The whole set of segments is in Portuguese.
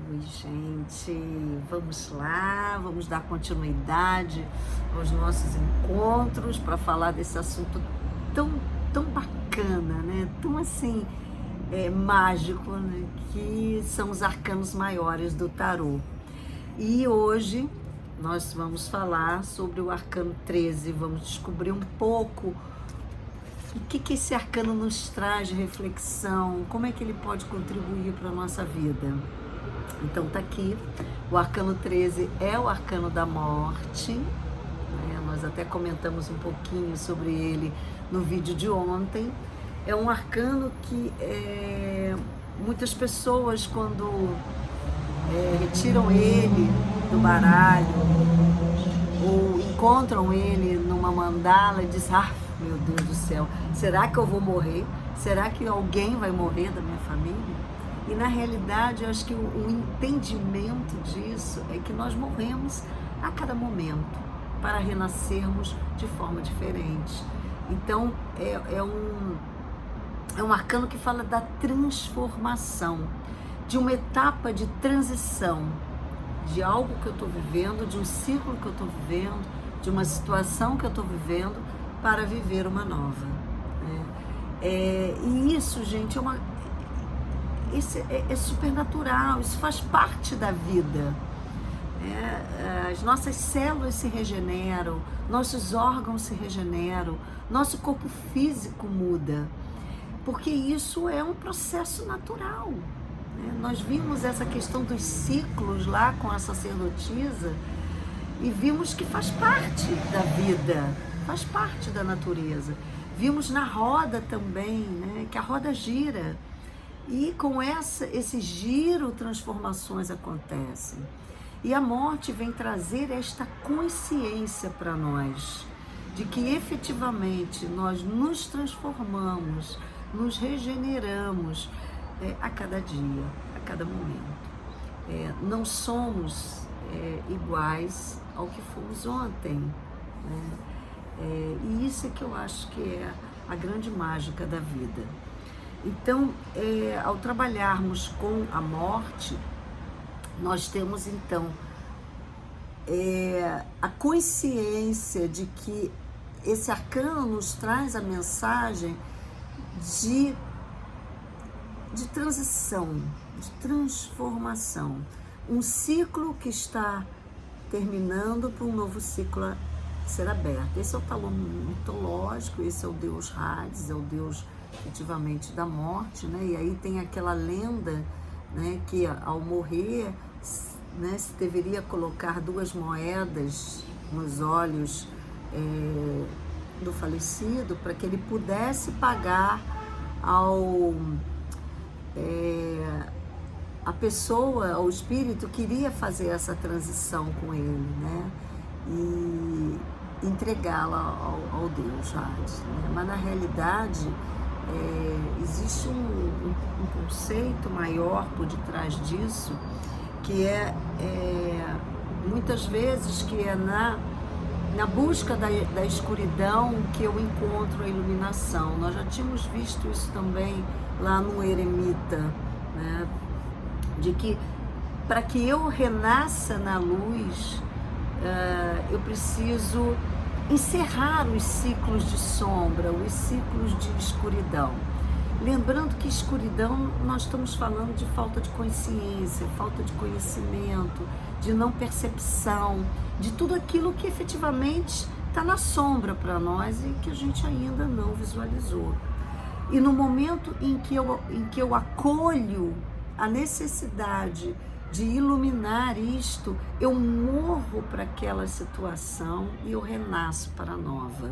Oi, gente, vamos lá, vamos dar continuidade aos nossos encontros para falar desse assunto tão, tão bacana, né? Tão assim, mágico, né? Que são os arcanos maiores do tarô. E hoje nós vamos falar sobre o arcano 13, vamos descobrir um pouco o que esse arcano nos traz de reflexão, como é que ele pode contribuir para a nossa vida. Então tá aqui, o arcano 13 é o arcano da morte, né? Nós até comentamos um pouquinho sobre ele no vídeo de ontem. É um arcano que muitas pessoas, quando retiram ele do baralho ou encontram ele numa mandala e dizem: ah, meu Deus do céu, será que eu vou morrer? Será que alguém vai morrer da minha família? E na realidade, eu acho que o entendimento disso é que nós morremos a cada momento para renascermos de forma diferente. Então, é um arcano que fala da transformação, de uma etapa de transição, de algo que eu estou vivendo, de um ciclo que eu estou vivendo, de uma situação que eu estou vivendo, para viver uma nova. E isso, gente, é super natural, isso faz parte da vida. As nossas células se regeneram, nossos órgãos se regeneram, nosso corpo físico muda, porque isso é um processo natural. Nós vimos essa questão dos ciclos lá com a sacerdotisa e vimos que faz parte da vida, faz parte da natureza. Vimos na roda também, né, que a roda gira. E com esse giro, transformações acontecem. E a morte vem trazer esta consciência para nós, de que efetivamente nós nos transformamos, nos regeneramos a cada dia, a cada momento. Não somos iguais ao que fomos ontem, né? E isso é que eu acho que é a grande mágica da vida. Então, ao trabalharmos com a morte, nós temos então a consciência de que esse arcano nos traz a mensagem de transição, de transformação. Um ciclo que está terminando para um novo ciclo ser aberto. Esse é o talão mitológico, esse é o deus Hades, é o deus efetivamente da morte, né? E aí tem aquela lenda, né, que ao morrer, né, se deveria colocar 2 moedas nos olhos do falecido para que ele pudesse pagar a pessoa, ao espírito que iria fazer essa transição com ele, né? E entregá-la ao Deus Hades, né? Mas na realidade existe um conceito maior por detrás disso, que muitas vezes que é na busca da escuridão que eu encontro a iluminação. Nós já tínhamos visto isso também lá no Eremita, né? De que para que eu renasça na luz, eu preciso encerrar os ciclos de sombra, os ciclos de escuridão. Lembrando que escuridão, nós estamos falando de falta de consciência, falta de conhecimento, de não percepção, de tudo aquilo que efetivamente está na sombra para nós e que a gente ainda não visualizou. E no momento em que eu acolho a necessidade de iluminar isto, eu morro para aquela situação e eu renasço para a nova.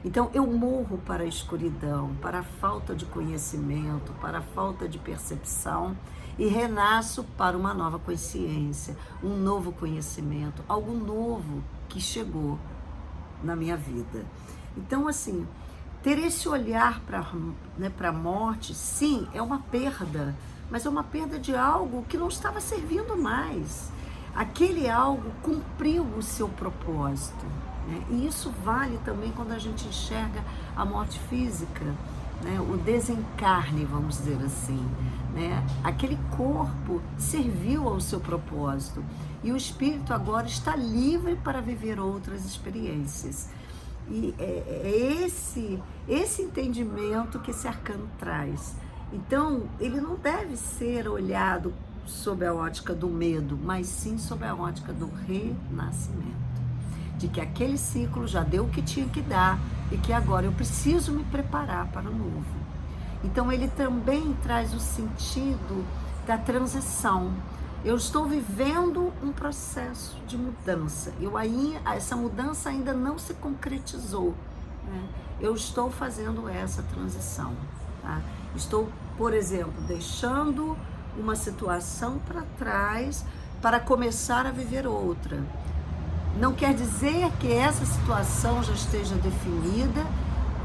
Então eu morro para a escuridão, para a falta de conhecimento, para a falta de percepção e renasço para uma nova consciência, um novo conhecimento, algo novo que chegou na minha vida. Então, assim, ter esse olhar para a morte, sim, é uma perda, mas é uma perda de algo que não estava servindo mais. Aquele algo cumpriu o seu propósito, né? E isso vale também quando a gente enxerga a morte física, né, o desencarne, vamos dizer assim, né? Aquele corpo serviu ao seu propósito e o espírito agora está livre para viver outras experiências. E é esse entendimento que esse arcano traz. Então, ele não deve ser olhado sob a ótica do medo, mas sim sob a ótica do renascimento. De que aquele ciclo já deu o que tinha que dar e que agora eu preciso me preparar para o novo. Então ele também traz o sentido da transição. Eu estou vivendo um processo de mudança. Essa mudança ainda não se concretizou, né? Eu estou fazendo essa transição, tá? Estou, por exemplo, deixando uma situação para trás para começar a viver outra. Não quer dizer que essa situação já esteja definida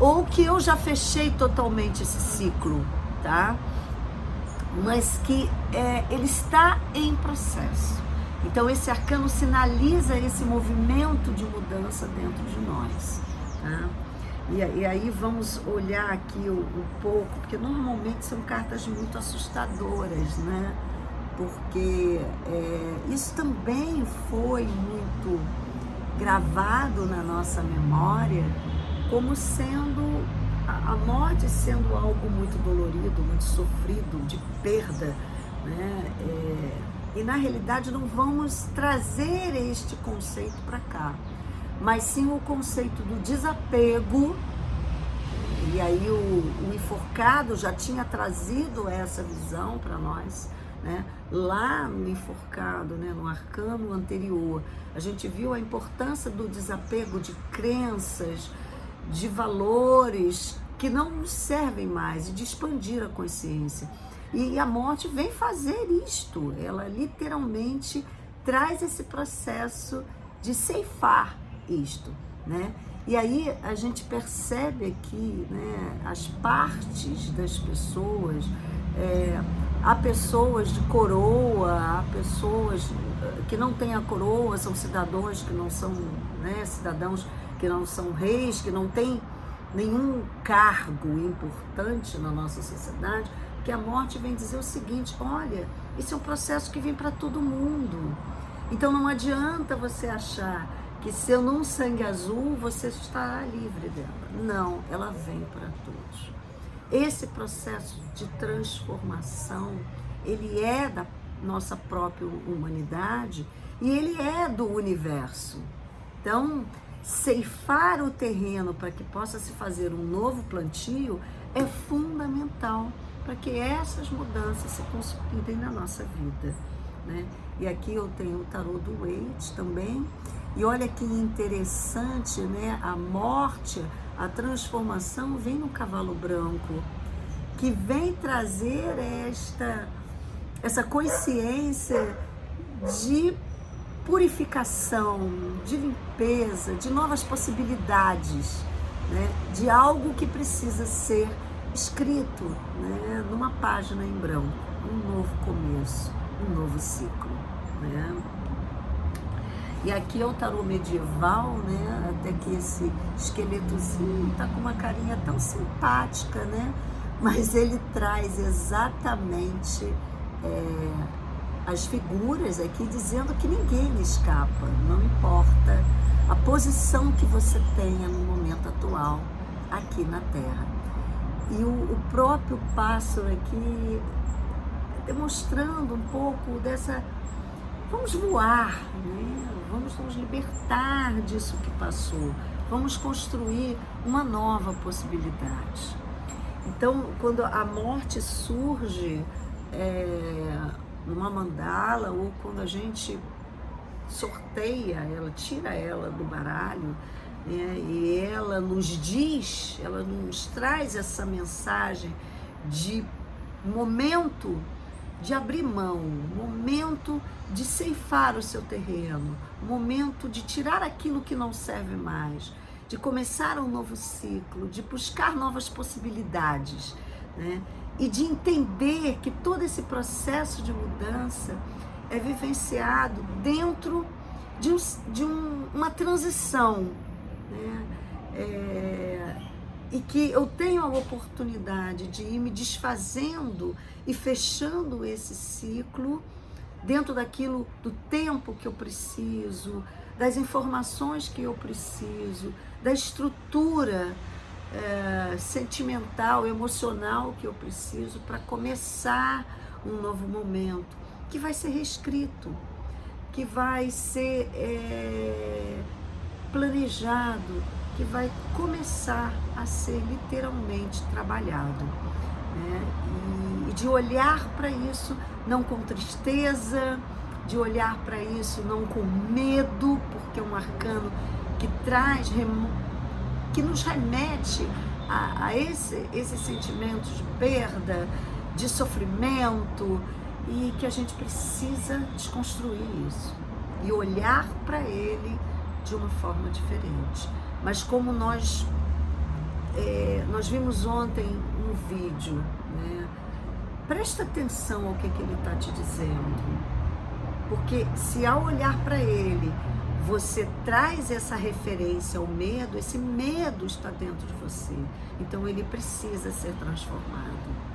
ou que eu já fechei totalmente esse ciclo, tá? Mas que ele está em processo. Então esse arcano sinaliza esse movimento de mudança dentro de nós, tá? E aí vamos olhar aqui um pouco, porque normalmente são cartas muito assustadoras, né? Porque isso também foi muito gravado na nossa memória como sendo a morte sendo algo muito dolorido, muito sofrido, de perda, né? E na realidade não vamos trazer este conceito para cá, mas sim o conceito do desapego. E aí o enforcado já tinha trazido essa visão para nós, né? Lá no enforcado, né? No arcano anterior, a gente viu a importância do desapego de crenças, de valores que não nos servem mais, e de expandir a consciência. E a morte vem fazer isto, ela literalmente traz esse processo de ceifar isto, né? E aí a gente percebe aqui, né, as partes das pessoas, há pessoas de coroa, há pessoas que não têm a coroa, são cidadãos que não são, né, cidadãos que não são reis, que não têm nenhum cargo importante na nossa sociedade, que a morte vem dizer o seguinte: olha, esse é um processo que vem para todo mundo. Então não adianta você achar que sendo um sangue azul você estará livre dela. Não, ela vem para todos. Esse processo de transformação, ele é da nossa própria humanidade e ele é do universo. Então, ceifar o terreno para que possa se fazer um novo plantio é fundamental para que essas mudanças se consolidem na nossa vida, né? E aqui eu tenho o tarô do Waite também, e olha que interessante, né? A morte, a transformação vem no cavalo branco, que vem trazer essa consciência de purificação, de limpeza, de novas possibilidades, né? De algo que precisa ser escrito, né? Numa página em branco, um novo começo, um novo ciclo, né? E aqui é o tarô medieval, né? Até que esse esqueletozinho tá com uma carinha tão simpática, né? Mas ele traz exatamente as figuras aqui dizendo que ninguém escapa, não importa a posição que você tenha no momento atual aqui na Terra. E o próprio pássaro aqui demonstrando um pouco dessa, vamos voar, né? Vamos nos libertar disso que passou, vamos construir uma nova possibilidade. Então, quando a morte surge numa mandala, ou quando a gente sorteia ela, tira ela do baralho, né, e ela nos diz, ela nos traz essa mensagem de momento de abrir mão, momento de ceifar o seu terreno, momento de tirar aquilo que não serve mais, de começar um novo ciclo, de buscar novas possibilidades, né? E de entender que todo esse processo de mudança é vivenciado dentro de uma transição, né? e que eu tenho a oportunidade de ir me desfazendo e fechando esse ciclo dentro daquilo, do tempo que eu preciso, das informações que eu preciso, da estrutura sentimental, emocional que eu preciso para começar um novo momento, que vai ser reescrito, que vai ser planejado, que vai começar a ser literalmente trabalhado, né? E de olhar para isso não com tristeza, de olhar para isso não com medo, porque é um arcano que traz, que nos remete a esses sentimentos de perda, de sofrimento, e que a gente precisa desconstruir isso e olhar para ele de uma forma diferente. Mas como nós vimos ontem um vídeo, né? Presta atenção ao que ele está te dizendo, porque se ao olhar para ele você traz essa referência ao medo, esse medo está dentro de você, então ele precisa ser transformado.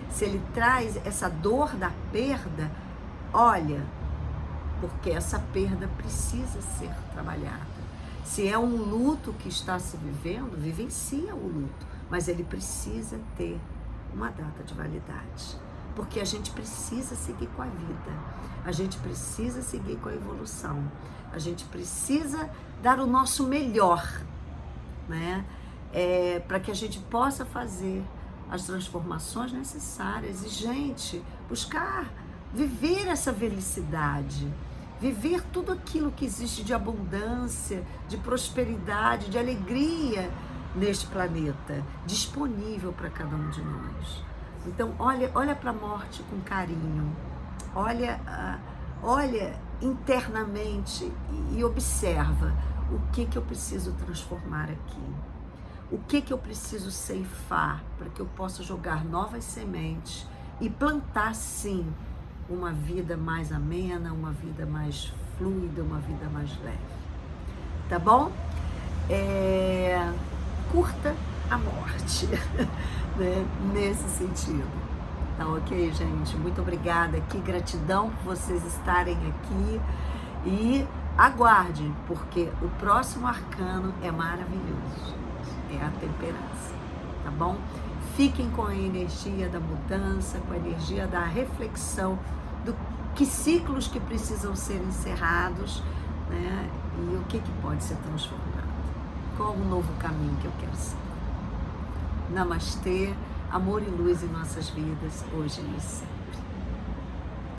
Se ele traz essa dor da perda, olha, porque essa perda precisa ser trabalhada. Se é um luto que está se vivendo, vivencia o luto, mas ele precisa ter uma data de validade, porque a gente precisa seguir com a vida, a gente precisa seguir com a evolução, a gente precisa dar o nosso melhor, né? Para que a gente possa fazer as transformações necessárias e, gente, buscar viver essa felicidade, viver tudo aquilo que existe de abundância, de prosperidade, de alegria neste planeta, disponível para cada um de nós. Então, olha para a morte com carinho, olha internamente e observa o que eu preciso transformar aqui. O que eu preciso ceifar para que eu possa jogar novas sementes e plantar, sim, uma vida mais amena, uma vida mais fluida, uma vida mais leve. Tá bom? Curta a morte, né? Nesse sentido. Tá ok, gente? Muito obrigada. Que gratidão por vocês estarem aqui. E aguarde, porque o próximo arcano é maravilhoso. É a temperança, tá bom? Fiquem com a energia da mudança, com a energia da reflexão, do que ciclos que precisam ser encerrados, né? E o que pode ser transformado. Qual o novo caminho que eu quero seguir. Namastê, amor e luz em nossas vidas, hoje e sempre.